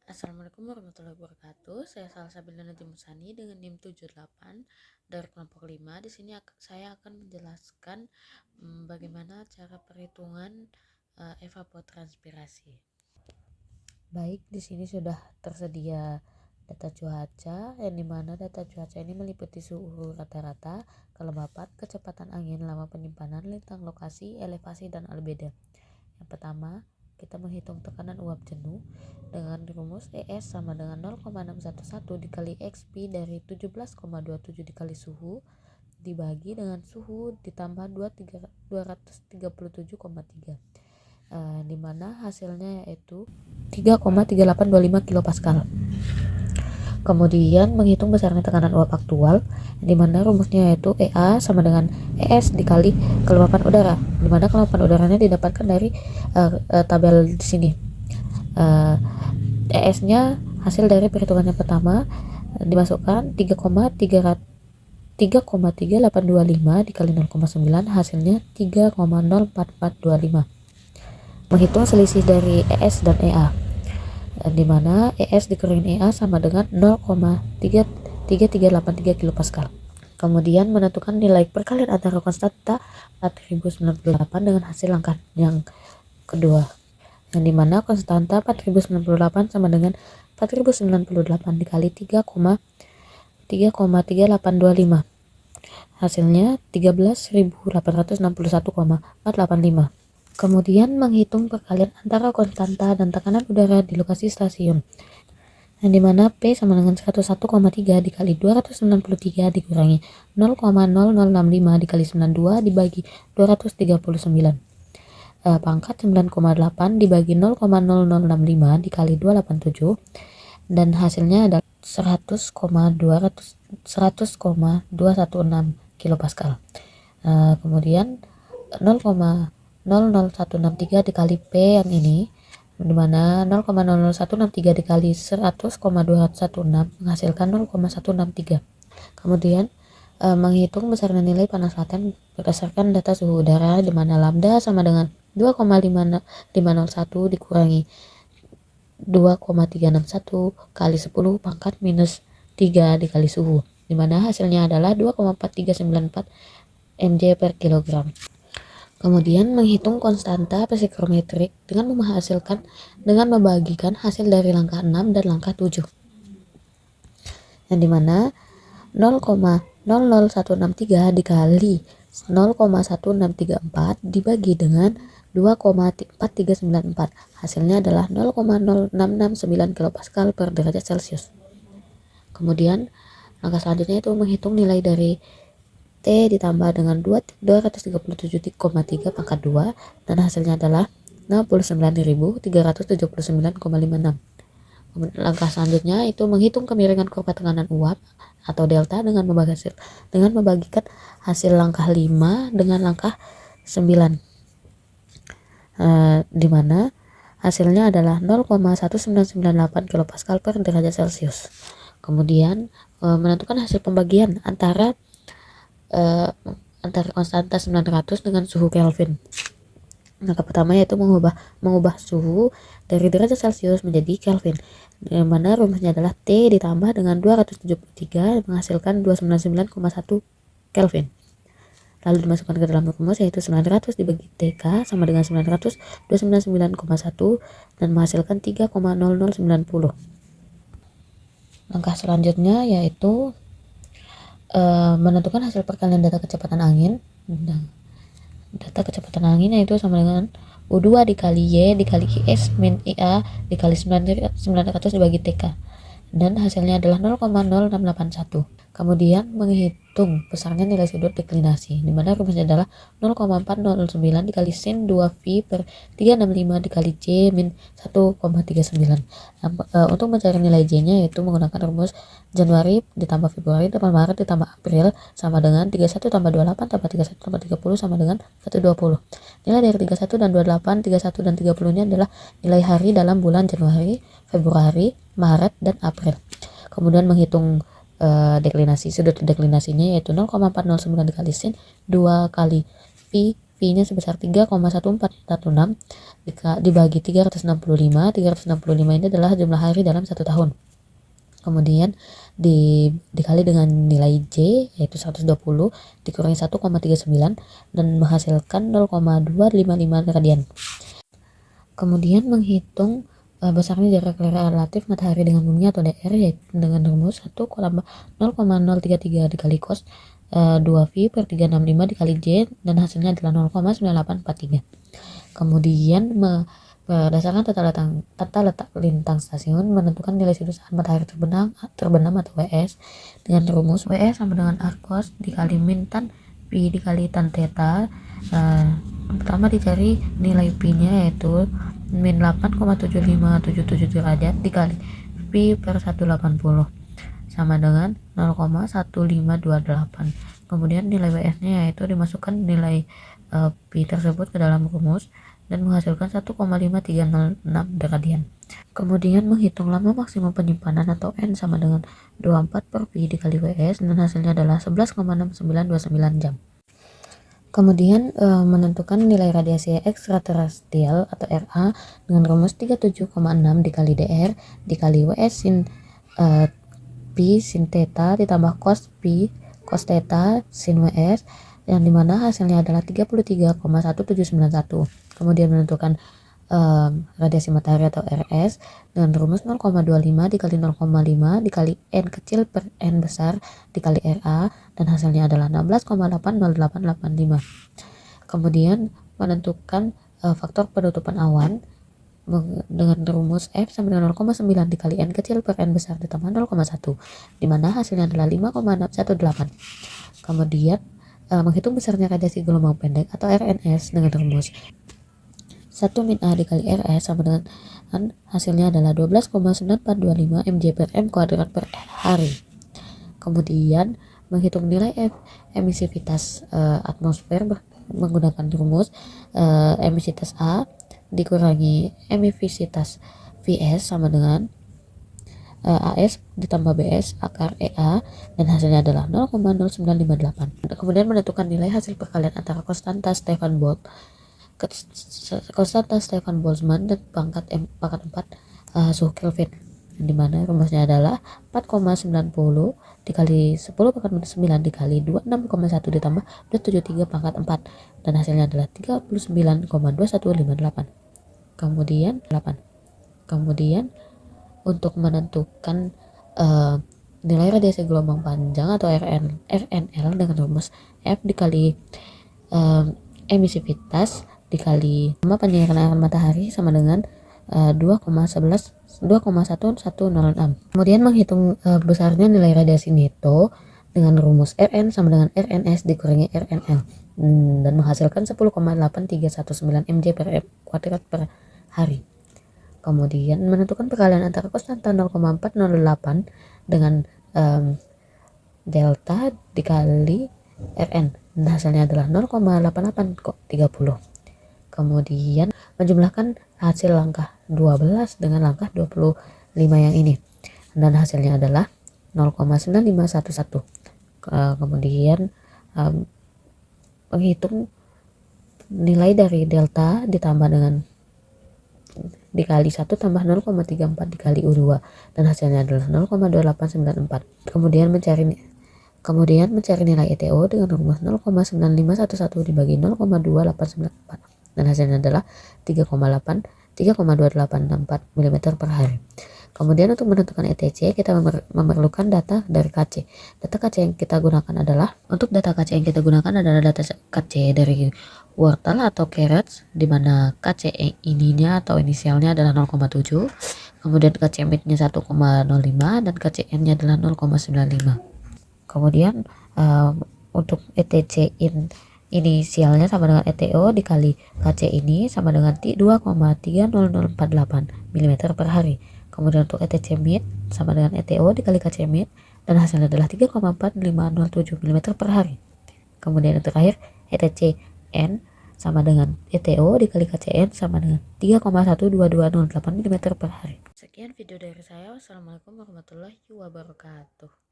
Assalamualaikum warahmatullahi wabarakatuh. Saya Salsabila Najib Musani dengan NIM 78 dari kelompok 5. Di sini saya akan menjelaskan bagaimana cara perhitungan evapotranspirasi. Baik, di sini sudah tersedia data cuaca, yang dimana data cuaca ini meliputi suhu rata-rata, kelembapan, kecepatan angin, lama penyimpanan, lintang lokasi, elevasi, dan albedo. Yang pertama, kita menghitung tekanan uap jenuh dengan rumus ES sama dengan 0,611 dikali XP dari 17,27 dikali suhu dibagi dengan suhu ditambah 237,3, di mana hasilnya yaitu 3,3825 kilopascal. Kemudian menghitung besarnya tekanan uap aktual, di mana rumusnya yaitu EA sama dengan ES dikali kelembapan udara, di mana kelembapan udaranya didapatkan dari tabel di sini. ES-nya hasil dari perhitungan yang pertama dimasukkan 3,3825 dikali 0,9, hasilnya 3,04425. Menghitung selisih dari ES dan EA, di mana ES dikurangi EA sama dengan 0,3383 kilopascal. Kemudian menentukan nilai perkalian antara konstanta 4098 dengan hasil langkah yang kedua, yang dimana konstanta 4098 sama dengan 4098 dikali 3,3825, hasilnya 13.861,485. Kemudian menghitung perkalian antara konstanta dan tekanan udara di lokasi stasiun, yang dimana P sama dengan 101,3 dikali 293 dikurangi 0,0065 dikali 92 dibagi 239, pangkat 9,8 dibagi 0,0065 dikali 287, dan hasilnya adalah 100,216 kilopascal. Kemudian 0,00163 dikali P yang ini, dimana 0,00163 dikali 100,216 menghasilkan 0,163. Kemudian menghitung besarnya nilai panas laten berdasarkan data suhu udara, di mana lambda sama dengan 2,501 dikurangi 2,361 kali 10 pangkat minus 3 dikali suhu, di mana hasilnya adalah 2,4394 mJ per kilogram. Kemudian menghitung konstanta psikrometrik dengan membagikan hasil dari langkah 6 dan langkah 7, yang dimana 0,00163 dikali 0,1634 dibagi dengan 2,4394, hasilnya adalah 0,0669 kilopascal per derajat Celcius. Kemudian langkah selanjutnya itu menghitung nilai dari T ditambah dengan 237,3 pangkat 2, dan hasilnya adalah 69.379,56. Langkah selanjutnya itu menghitung kemiringan kurva tekanan uap atau delta dengan membagikan hasil langkah 5 dengan langkah 9, di mana hasilnya adalah 0,1998 kilopascal per derajat Celcius. Kemudian menentukan hasil pembagian antara konstanta 900 dengan suhu Kelvin. Langkah pertama yaitu mengubah suhu dari derajat Celcius menjadi Kelvin, di mana rumusnya adalah T ditambah dengan 273 menghasilkan 299,1 Kelvin. Lalu dimasukkan ke dalam rumus yaitu 900 dibagi TK sama dengan 900 299,1 dan menghasilkan 3,0090. Langkah selanjutnya yaitu menentukan hasil perkalian data kecepatan angin. Data kecepatan angin yaitu sama dengan U2 dikali Y dikali IS min IA dikali 900 dibagi TK, dan hasilnya adalah 0,0681. Kemudian menghitung besarnya nilai sudut deklinasi, di mana rumusnya adalah 0,409 dikali sin 2V per 365 dikali J min 1,39. Untuk mencari nilai J-nya yaitu menggunakan rumus Januari ditambah Februari tambah Maret ditambah April sama dengan 31 tambah 28 tambah 31 tambah 30 sama dengan 120. Nilai dari 31 dan 28, 31 dan 30 ini adalah nilai hari dalam bulan Januari, Februari, Maret, dan April. Kemudian menghitung deklinasi, sudut deklinasinya yaitu 0,409 dikali sin 2 kali V V-nya sebesar 3,1416 dibagi 365. 365 ini adalah jumlah hari dalam satu tahun. Kemudian dikali dengan nilai J yaitu 120 dikurangi 1,39 dan menghasilkan 0,255 radian. Kemudian menghitung besarnya jarak relatif matahari dengan bumi atau DR yaitu dengan rumus 1,033 dikali cos 2V per 365 dikali J dan hasilnya adalah 0,9843. Kemudian berdasarkan tata letak lintang stasiun menentukan nilai sinus saat matahari terbenam atau WS dengan rumus WS sama dengan R cos dikali min tan Pi dikali tan theta. Pertama dicari nilai Pi nya yaitu min 8,7577 derajat dikali Pi per 180 sama dengan 0,1528. Kemudian nilai WS nya yaitu dimasukkan nilai Pi tersebut ke dalam rumus dan menghasilkan 1,5306 radian. Kemudian menghitung lama maksimum penyimpanan atau N sama dengan 24 per Pi dikali WS dan hasilnya adalah 11,6929 jam. Kemudian menentukan nilai radiasi ekstraterestrial atau RA dengan rumus 37,6 dikali DR dikali WS sin Pi sin theta ditambah cos Pi cos theta sin WS yang dimana hasilnya adalah 33,1791. Kemudian menentukan radiasi matahari atau RS dengan rumus 0,25 dikali 0,5 dikali N kecil per N besar dikali RA dan hasilnya adalah 16,80885. Kemudian menentukan faktor penutupan awan dengan rumus F sama dengan 0,9 dikali N kecil per N besar ditambah 0,1 dimana hasilnya adalah 5,618. Kemudian menghitung besarnya radiasi gelombang pendek atau RNS dengan rumus 1 min A dikali RS sama dengan hasilnya adalah 12,9425 mJ per M kuadrat per hari. Kemudian menghitung nilai emisivitas atmosfer menggunakan rumus emisivitas A dikurangi emisivitas VS sama dengan AS ditambah BS akar EA dan hasilnya adalah 0,0958. Kemudian menentukan nilai hasil perkalian antara konstanta Stefan Boltzmann dan pangkat 4 suhu Kelvin, di mana rumusnya adalah 4,90 dikali 10 pangkat 9 dikali 26,1 ditambah 273 pangkat 4 dan hasilnya adalah 39,2158. Kemudian untuk menentukan nilai radiasi gelombang panjang atau RNL dengan rumus F dikali emisivitas dikali panjang matahari sama dengan 2,1106. Kemudian menghitung besarnya nilai radiasi neto dengan rumus Rn sama dengan RNS dikurangi RNL dan menghasilkan 10,8319 mJ per M kuadrat per hari. Kemudian menentukan perkalian antara konstanta 0,408 dengan delta dikali Rn dan hasilnya adalah 0,8830. Kemudian menjumlahkan hasil langkah 12 dengan langkah 25 yang ini dan hasilnya adalah 0,9511. Kemudian menghitung nilai dari delta ditambah dengan dikali 1 tambah 0,34 dikali U2 dan hasilnya adalah 0,2894. Kemudian mencari nilai ETO dengan rumus 0,9511 dibagi 0,2894 dan hasilnya adalah 3,28864 mm per hari. Kemudian untuk menentukan ETC kita memerlukan data dari KC. Data KC yang kita gunakan adalah data KC dari wortel atau carrots, di mana KC ininya atau inisialnya adalah 0,7, kemudian KC mid-nya 1,05 dan KCN-nya adalah 0,95. Kemudian untuk ETC inisialnya sama dengan ETO dikali KC ini sama dengan 2,30048 mm per hari. Kemudian untuk ETC mid sama dengan ETO dikali KC mid dan hasilnya adalah 3,4507 mm per hari. Kemudian yang terakhir ETC N sama dengan ETO dikali KCN sama dengan 3,12208 mm per hari. Sekian video dari saya. Wassalamualaikum warahmatullahi wabarakatuh.